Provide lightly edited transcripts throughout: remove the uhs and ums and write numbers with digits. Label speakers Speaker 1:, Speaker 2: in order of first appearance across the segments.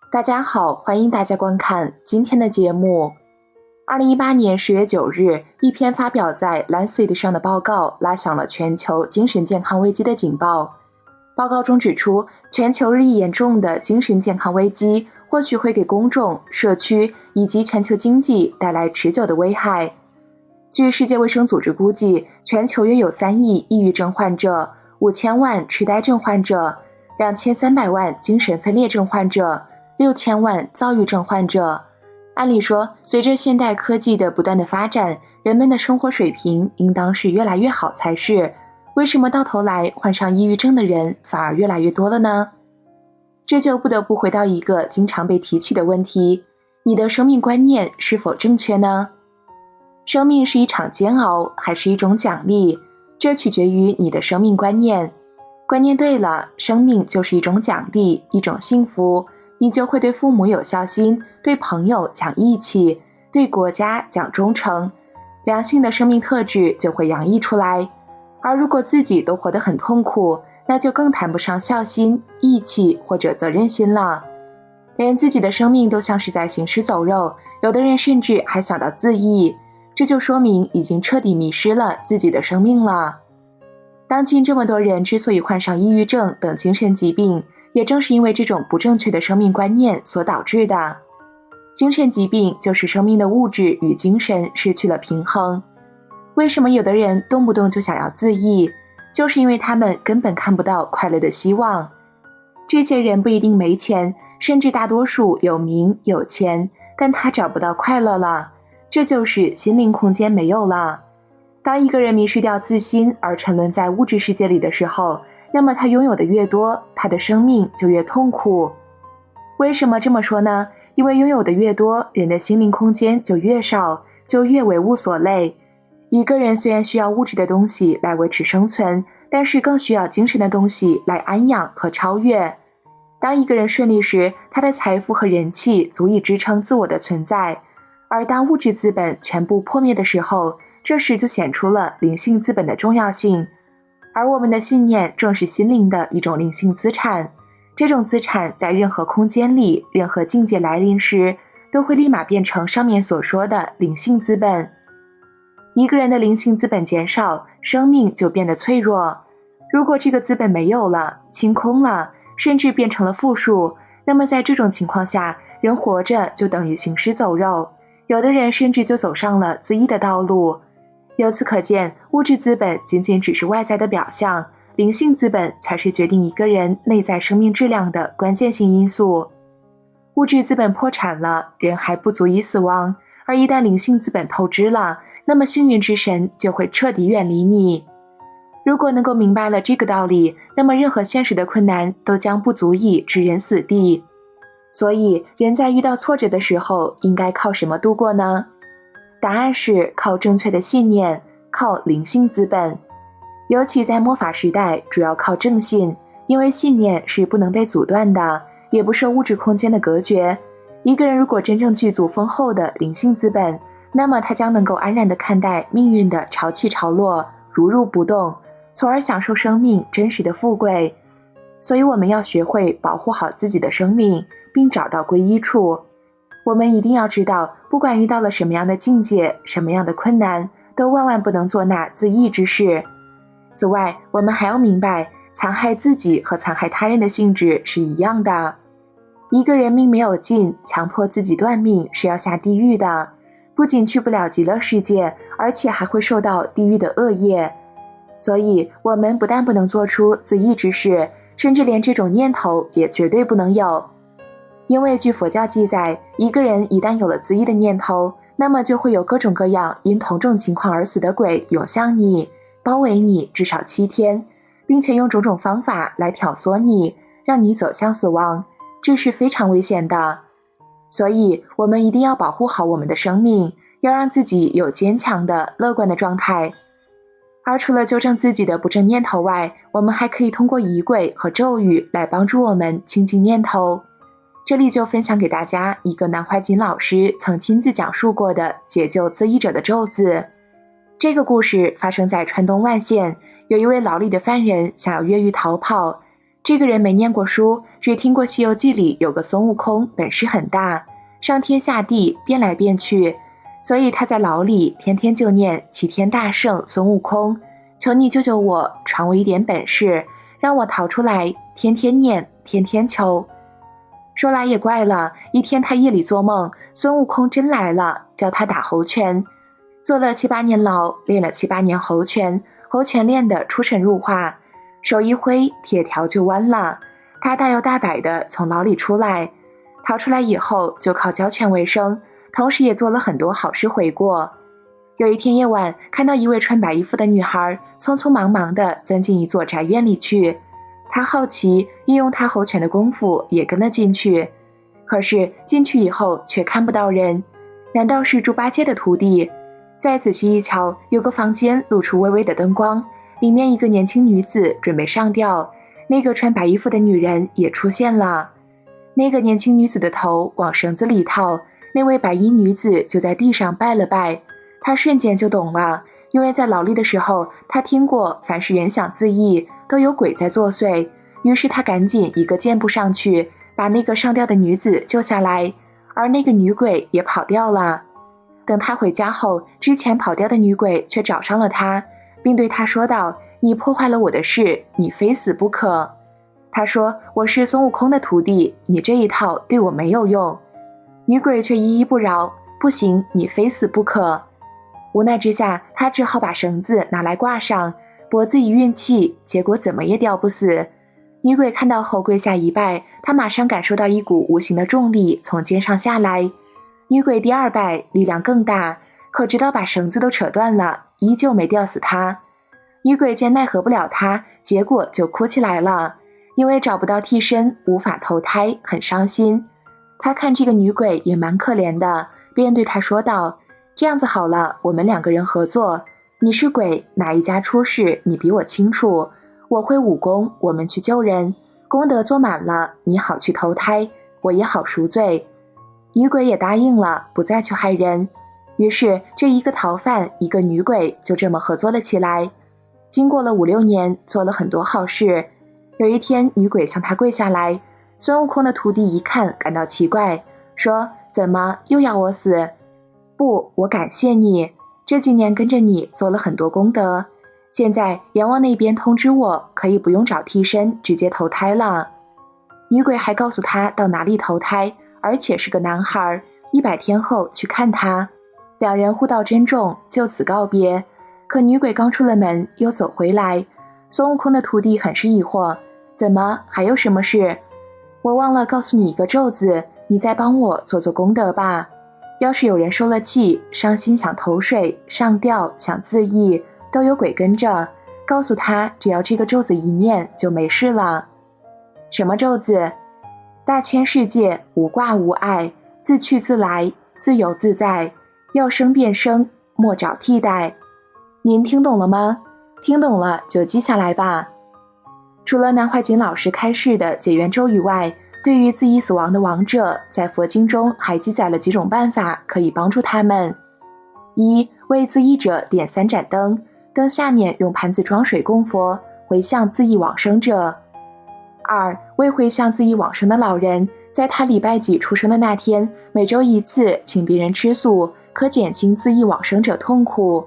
Speaker 1: 大家好，欢迎大家观看今天的节目。2018年10月9日，一篇发表在 Lancet 上的报告拉响了全球精神健康危机的警报。报告中指出，全球日益严重的精神健康危机或许会给公众、社区以及全球经济带来持久的危害。据世界卫生组织估计，全球约有3亿抑郁症患者、5000万痴呆症患者、2300万精神分裂症患者、6000万躁郁症患者。按理说，随着现代科技的不断的发展，人们的生活水平应当是越来越好才是。为什么到头来患上抑郁症的人反而越来越多了呢？这就不得不回到一个经常被提起的问题：你的生命观念是否正确呢？生命是一场煎熬，还是一种奖励？这取决于你的生命观念。观念对了，生命就是一种奖励，一种幸福。你就会对父母有孝心，对朋友讲义气，对国家讲忠诚，良性的生命特质就会洋溢出来。而如果自己都活得很痛苦，那就更谈不上孝心、义气或者责任心了。连自己的生命都像是在行尸走肉，有的人甚至还想到自缢，这就说明已经彻底迷失了自己的生命了。当今这么多人之所以患上抑郁症等精神疾病，也正是因为这种不正确的生命观念所导致的。精神疾病就是生命的物质与精神失去了平衡。为什么有的人动不动就想要自缢？就是因为他们根本看不到快乐的希望。这些人不一定没钱，甚至大多数有名有钱，但他找不到快乐了，这就是心灵空间没有了。当一个人迷失掉自心而沉沦在物质世界里的时候，那么他拥有的越多，他的生命就越痛苦。为什么这么说呢？因为拥有的越多，人的心灵空间就越少，就越为物所累。一个人虽然需要物质的东西来维持生存，但是更需要精神的东西来安养和超越。当一个人顺利时，他的财富和人气足以支撑自我的存在，而当物质资本全部破灭的时候，这时就显出了灵性资本的重要性。而我们的信念正是心灵的一种灵性资产，这种资产在任何空间里、任何境界来临时，都会立马变成上面所说的灵性资本。一个人的灵性资本减少，生命就变得脆弱。如果这个资本没有了，清空了，甚至变成了负数，那么在这种情况下，人活着就等于行尸走肉，有的人甚至就走上了自缢的道路。由此可见，物质资本仅仅只是外在的表象，灵性资本才是决定一个人内在生命质量的关键性因素。物质资本破产了，人还不足以死亡，而一旦灵性资本透支了，那么幸运之神就会彻底远离你。如果能够明白了这个道理，那么任何现实的困难都将不足以置人死地。所以，人在遇到挫折的时候，应该靠什么度过呢？答案是靠正确的信念，靠灵性资本。尤其在末法时代，主要靠正信，因为信念是不能被阻断的，也不受物质空间的隔绝。一个人如果真正具足丰厚的灵性资本，那么他将能够安然地看待命运的潮起潮落，如如不动，从而享受生命真实的富贵。所以我们要学会保护好自己的生命，并找到归依处。我们一定要知道，不管遇到了什么样的境界，什么样的困难，都万万不能做那自缢之事。此外，我们还要明白，残害自己和残害他人的性质是一样的。一个人命没有尽，强迫自己断命是要下地狱的，不仅去不了极乐世界，而且还会受到地狱的恶业。所以，我们不但不能做出自缢之事，甚至连这种念头也绝对不能有。因为据佛教记载，一个人一旦有了自缢的念头，那么就会有各种各样因同种情况而死的鬼涌向你，包围你至少7天，并且用种种方法来挑唆你，让你走向死亡，这是非常危险的。所以我们一定要保护好我们的生命，要让自己有坚强的乐观的状态。而除了纠正自己的不正念头外，我们还可以通过仪轨和咒语来帮助我们清净念头。这里就分享给大家一个南怀瑾老师曾亲自讲述过的解救自缢者的咒字。这个故事发生在川东万县，有一位牢里的犯人想要越狱逃跑，这个人没念过书，只听过《西游记》里有个孙悟空本事很大，上天下地变来变去，所以他在牢里天天就念齐天大圣孙悟空，求你救救我，传我一点本事，让我逃出来，天天念，天天求。说来也怪了，一天他夜里做梦，孙悟空真来了，叫他打猴拳，坐了7、8年牢，练了7、8年猴拳，猴拳练得出神入化，手一挥，铁条就弯了。他大摇大摆地从牢里出来，逃出来以后就靠教拳为生，同时也做了很多好事悔过。有一天夜晚，看到一位穿白衣服的女孩匆匆忙忙地钻进一座宅院里去，他好奇，运用他猴拳的功夫也跟了进去。可是进去以后却看不到人，难道是猪八戒的徒弟？再仔细一瞧，有个房间露出微微的灯光，里面一个年轻女子准备上吊，那个穿白衣服的女人也出现了。那个年轻女子的头往绳子里套，那位白衣女子就在地上拜了拜。她瞬间就懂了，因为在牢里的时候，她听过凡是人想自缢，都有鬼在作祟。于是她赶紧一个箭步上去，把那个上吊的女子救下来，而那个女鬼也跑掉了。等她回家后，之前跑掉的女鬼却找上了她，并对她说道：“你破坏了我的事，你非死不可。”她说：“我是孙悟空的徒弟，你这一套对我没有用。”女鬼却依依不饶：“不行，你非死不可。”无奈之下，她只好把绳子拿来挂上，脖子一运气，结果怎么也吊不死。女鬼看到后跪下一拜，她马上感受到一股无形的重力从肩上下来。女鬼第2拜，力量更大，可直到把绳子都扯断了，依旧没吊死她。女鬼见奈何不了她，结果就哭起来了，因为找不到替身，无法投胎，很伤心。她看这个女鬼也蛮可怜的，便对她说道：“这样子好了，我们2个人合作，你是鬼，哪一家出事你比我清楚，我会武功，我们去救人，功德做满了，你好去投胎，我也好赎罪。”女鬼也答应了，不再去害人。于是这一个逃犯，一个女鬼就这么合作了起来。经过了5、6年，做了很多好事。有一天，女鬼向他跪下来，孙悟空的徒弟一看，感到奇怪，说：“怎么又要我死？”“不，我感谢你，这几年跟着你做了很多功德，现在阎王那边通知我，可以不用找替身，直接投胎了。”女鬼还告诉他到哪里投胎，而且是个男孩，100天后去看他。2人互道珍重，就此告别。可女鬼刚出了门，又走回来。孙悟空的徒弟很是疑惑：“怎么还有什么事？”“我忘了告诉你一个咒字，你再帮我做做功德吧。要是有人受了气，伤心想投水，上吊想自缢，都有鬼跟着，告诉他只要这个咒子一念就没事了。”“什么咒字？”“大千世界无挂无碍，自去自来，自由自在，要生便生，莫找替代。”您听懂了吗？听懂了就记下来吧。除了南怀瑾老师开示的解冤咒以外，对于自缢死亡的亡者，在佛经中还记载了几种办法可以帮助他们。1. 为自缢者点3盏灯，灯下面用盘子装水供佛，回向自缢往生者。2. 为回向自缢往生的老人，在他礼拜几出生的那天，每周1次请别人吃素，可减轻自缢往生者痛苦。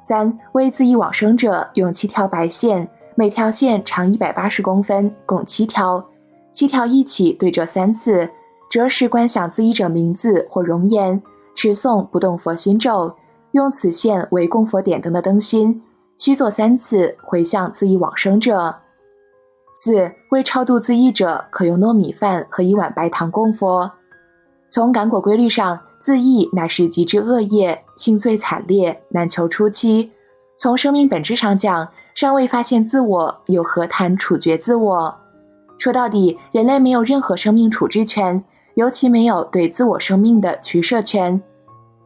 Speaker 1: 3. 为自缢往生者用7条白线，每条线长180公分，共7条，7条一起对折3次，折时观想自缢者名字或容颜，持诵不动佛心咒，用此线为供佛点灯的灯芯，须做3次，回向自缢往生者。4. 为超度自缢者，可用糯米饭和1碗白糖供佛。从感果规律上，自缢乃是极之恶业，性最惨烈，难求出期。从生命本质上讲，尚未发现自我，又何谈处决自我？说到底，人类没有任何生命处置权，尤其没有对自我生命的取舍权。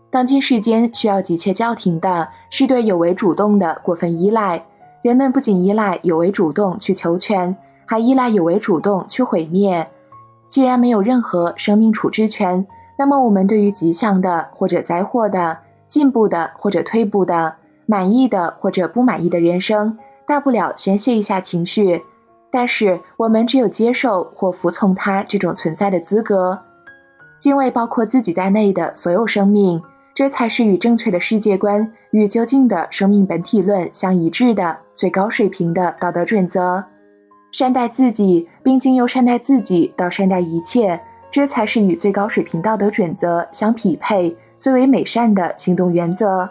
Speaker 1: 当今世间需要急切叫停的是对有为主动的过分依赖。人们不仅依赖有为主动去求全，还依赖有为主动去毁灭。既然没有任何生命处置权，那么我们对于吉祥的或者灾祸的、进步的或者退步的、满意的或者不满意的人生，大不了宣泄一下情绪。但是我们只有接受或服从它这种存在的资格。敬畏包括自己在内的所有生命，这才是与正确的世界观与究竟的生命本体论相一致的最高水平的道德准则。善待自己，并经由善待自己到善待一切，这才是与最高水平道德准则相匹配、最为美善的行动原则。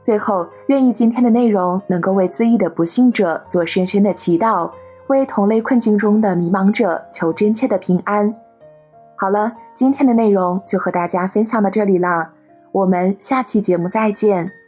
Speaker 1: 最后，愿意今天的内容能够为自缢的不幸者做深深的祈祷，为同类困境中的迷茫者求真切的平安。好了，今天的内容就和大家分享到这里了，我们下期节目再见。